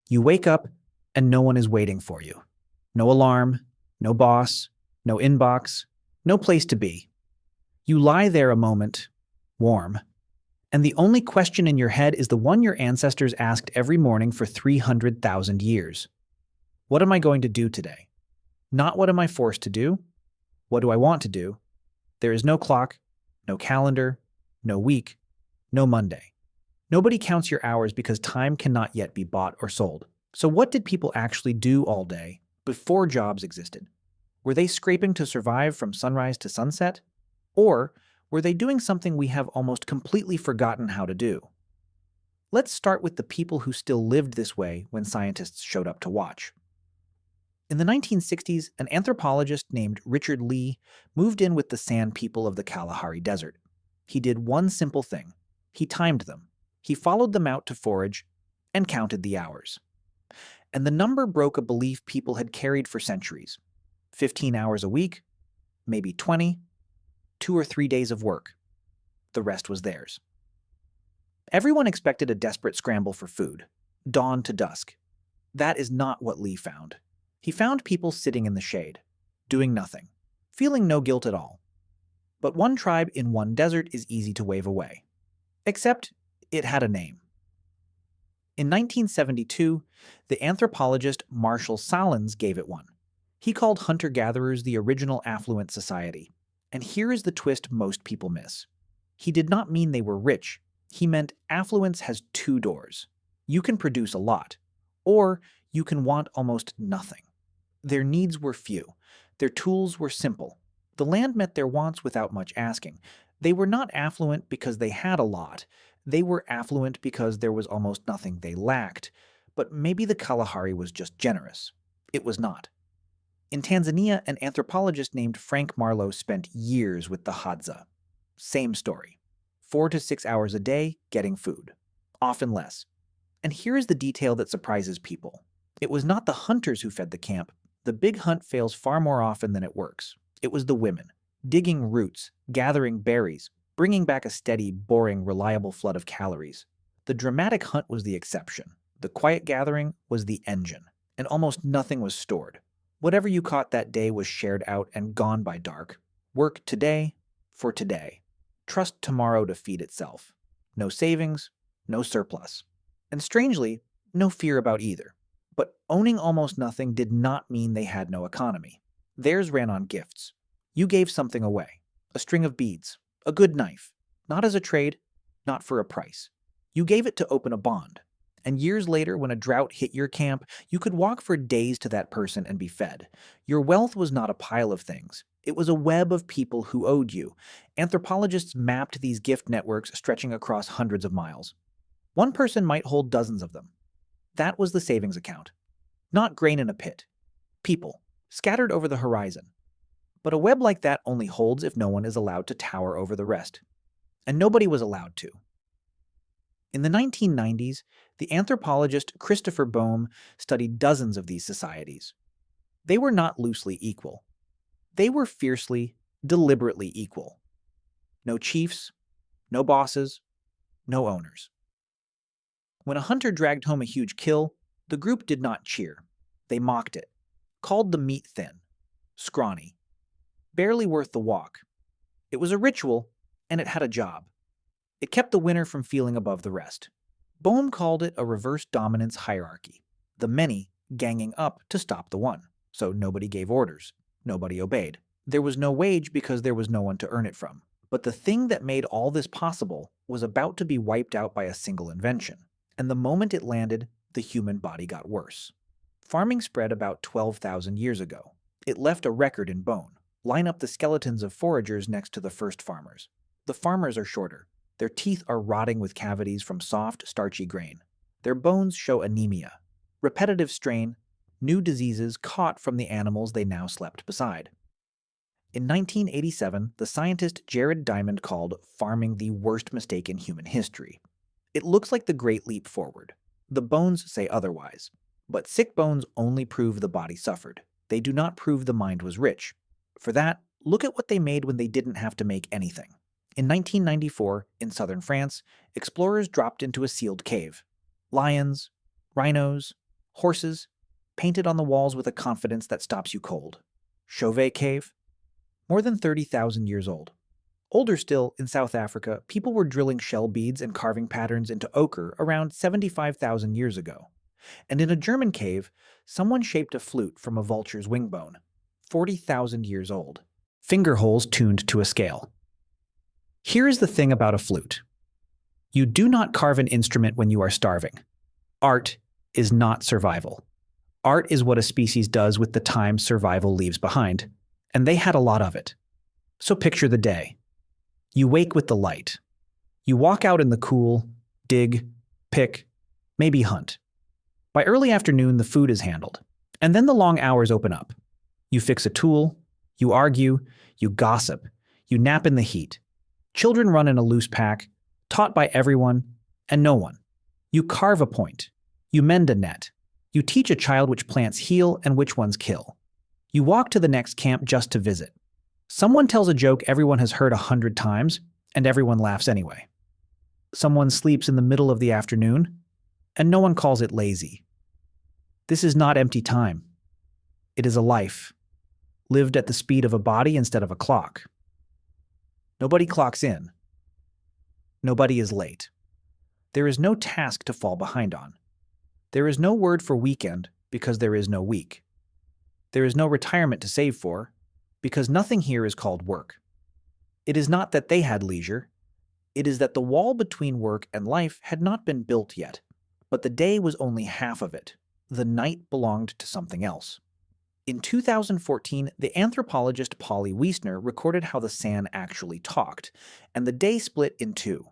You wake up and no one is waiting for you. No alarm, no boss, no inbox, no place to be. You lie there a moment, warm, and the only question in your head is the one your ancestors asked every morning for 300,000 years. What am I going to do today? Not what am I forced to do? What do I want to do? There is no clock, no calendar, no week, no Monday. Nobody counts your hours because time cannot yet be bought or sold. So what did people actually do all day before jobs existed? Were they scraping to survive from sunrise to sunset? Or were they doing something we have almost completely forgotten how to do? Let's start with the people who still lived this way when scientists showed up to watch. In the 1960s, an anthropologist named Richard Lee moved in with the San people of the Kalahari Desert. He did one simple thing. He timed them. He followed them out to forage and counted the hours. And the number broke a belief people had carried for centuries. 15 hours a week, maybe 20, 2 or 3 days of work. The rest was theirs. Everyone expected a desperate scramble for food, dawn to dusk. That is not what Lee found. He found people sitting in the shade, doing nothing, feeling no guilt at all. But one tribe in one desert is easy to wave away. Except it had a name. In 1972, the anthropologist Marshall Salins gave it one. He called hunter-gatherers the original affluent society. And here is the twist most people miss. He did not mean they were rich. He meant affluence has two doors. You can produce a lot, or you can want almost nothing. Their needs were few. Their tools were simple. The land met their wants without much asking. They were not affluent because they had a lot. They were affluent because there was almost nothing they lacked. But maybe the Kalahari was just generous. It was not. In Tanzania, an anthropologist named Frank Marlowe spent years with the Hadza. Same story. 4 to 6 hours a day getting food. Often less. And here is the detail that surprises people. It was not the hunters who fed the camp. The big hunt fails far more often than it works. It was the women, digging roots, gathering berries, bringing back a steady, boring, reliable flood of calories. The dramatic hunt was the exception. The quiet gathering was the engine, and almost nothing was stored. Whatever you caught that day was shared out and gone by dark. Work today for today. Trust tomorrow to feed itself. No savings, no surplus. And strangely, no fear about either. But owning almost nothing did not mean they had no economy. Theirs ran on gifts. You gave something away. A string of beads. A good knife. Not as a trade, not for a price. You gave it to open a bond. And years later, when a drought hit your camp, you could walk for days to that person and be fed. Your wealth was not a pile of things. It was a web of people who owed you. Anthropologists mapped these gift networks stretching across hundreds of miles. One person might hold dozens of them. That was the savings account. Not grain in a pit. People, scattered over the horizon. But a web like that only holds if no one is allowed to tower over the rest. And nobody was allowed to. In the 1990s, the anthropologist Christopher Boehm studied dozens of these societies. They were not loosely equal. They were fiercely, deliberately equal. No chiefs, no bosses, no owners. When a hunter dragged home a huge kill, the group did not cheer. They mocked it, called the meat thin, scrawny, barely worth the walk. It was a ritual, and it had a job. It kept the winner from feeling above the rest. Boehm called it a reverse dominance hierarchy, the many ganging up to stop the one. So nobody gave orders, nobody obeyed. There was no wage because there was no one to earn it from. But the thing that made all this possible was about to be wiped out by a single invention. And the moment it landed, the human body got worse. Farming spread about 12,000 years ago. It left a record in bone. Line up the skeletons of foragers next to the first farmers. The farmers are shorter. Their teeth are rotting with cavities from soft, starchy grain. Their bones show anemia, repetitive strain, new diseases caught from the animals they now slept beside. In 1987, the scientist Jared Diamond called farming the worst mistake in human history. It looks like the great leap forward. The bones say otherwise. But sick bones only prove the body suffered. They do not prove the mind was rich. For that, look at what they made when they didn't have to make anything. In 1994, in southern France, explorers dropped into a sealed cave. Lions, rhinos, horses, painted on the walls with a confidence that stops you cold. Chauvet Cave, more than 30,000 years old. Older still, in South Africa, people were drilling shell beads and carving patterns into ochre around 75,000 years ago. And in a German cave, someone shaped a flute from a vulture's wing bone, 40,000 years old. Finger holes tuned to a scale. Here is the thing about a flute. You do not carve an instrument when you are starving. Art is not survival. Art is what a species does with the time survival leaves behind, and they had a lot of it. So picture the day. You wake with the light. You walk out in the cool, dig, pick, maybe hunt. By early afternoon, the food is handled, and then the long hours open up. You fix a tool, you argue, you gossip, you nap in the heat. Children run in a loose pack, taught by everyone and no one. You carve a point. You mend a net. You teach a child which plants heal and which ones kill. You walk to the next camp just to visit. Someone tells a joke everyone has heard 100 times, and everyone laughs anyway. Someone sleeps in the middle of the afternoon, and no one calls it lazy. This is not empty time. It is a life, lived at the speed of a body instead of a clock. Nobody clocks in. Nobody is late. There is no task to fall behind on. There is no word for weekend because there is no week. There is no retirement to save for because nothing here is called work. It is not that they had leisure. It is that the wall between work and life had not been built yet, but the day was only half of it. The night belonged to something else. In 2014, the anthropologist Polly Wiesner recorded how the sand actually talked, and the day split in two.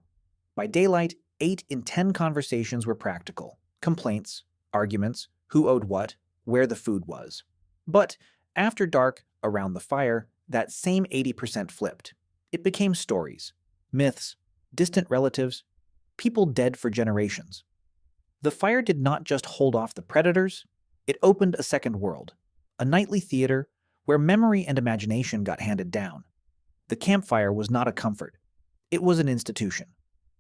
By daylight, 8 in 10 conversations were practical. Complaints, arguments, who owed what, where the food was. But after dark, around the fire, that same 80% flipped. It became stories, myths, distant relatives, people dead for generations. The fire did not just hold off the predators, it opened a second world, a nightly theater where memory and imagination got handed down. The campfire was not a comfort. It was an institution.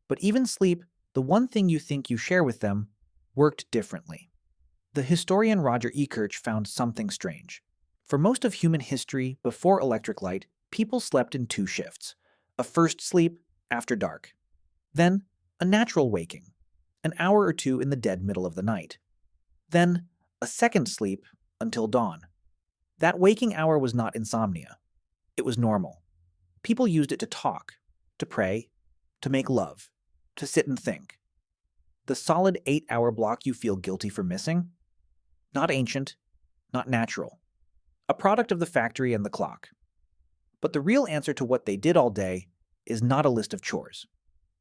But even sleep, the one thing you think you share with them, worked differently. The historian Roger Ekirch found something strange. For most of human history, before electric light, people slept in 2 shifts. A first sleep after dark. Then, a natural waking, an hour or 2 in the dead middle of the night. Then, a second sleep until dawn. That waking hour was not insomnia. It was normal. People used it to talk, to pray, to make love, to sit and think. The solid 8-hour block you feel guilty for missing? Not ancient, not natural. A product of the factory and the clock. But the real answer to what they did all day is not a list of chores.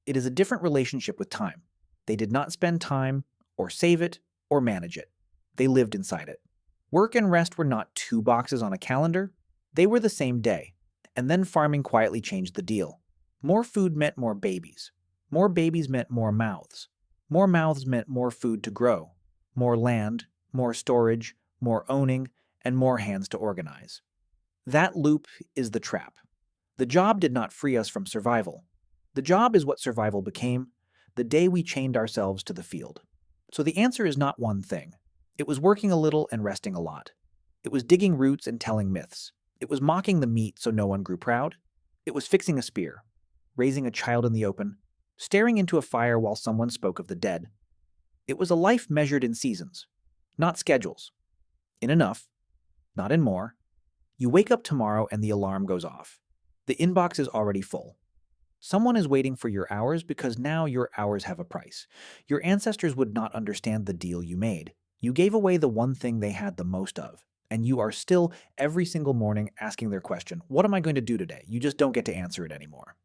It is a different relationship with time. They did not spend time, or save it, or manage it. They lived inside it. Work and rest were not 2 boxes on a calendar. They were the same day. And then farming quietly changed the deal. More food meant more babies. More babies meant more mouths. More mouths meant more food to grow. More land, more storage, more owning, and more hands to organize. That loop is the trap. The job did not free us from survival. The job is what survival became, the day we chained ourselves to the field. So the answer is not one thing. It was working a little and resting a lot. It was digging roots and telling myths. It was mocking the meat so no one grew proud. It was fixing a spear, raising a child in the open, staring into a fire while someone spoke of the dead. It was a life measured in seasons, not schedules. In enough, not in more. You wake up tomorrow and the alarm goes off. The inbox is already full. Someone is waiting for your hours because now your hours have a price. Your ancestors would not understand the deal you made. You gave away the one thing they had the most of, and you are still every single morning asking their question, what am I going to do today? You just don't get to answer it anymore.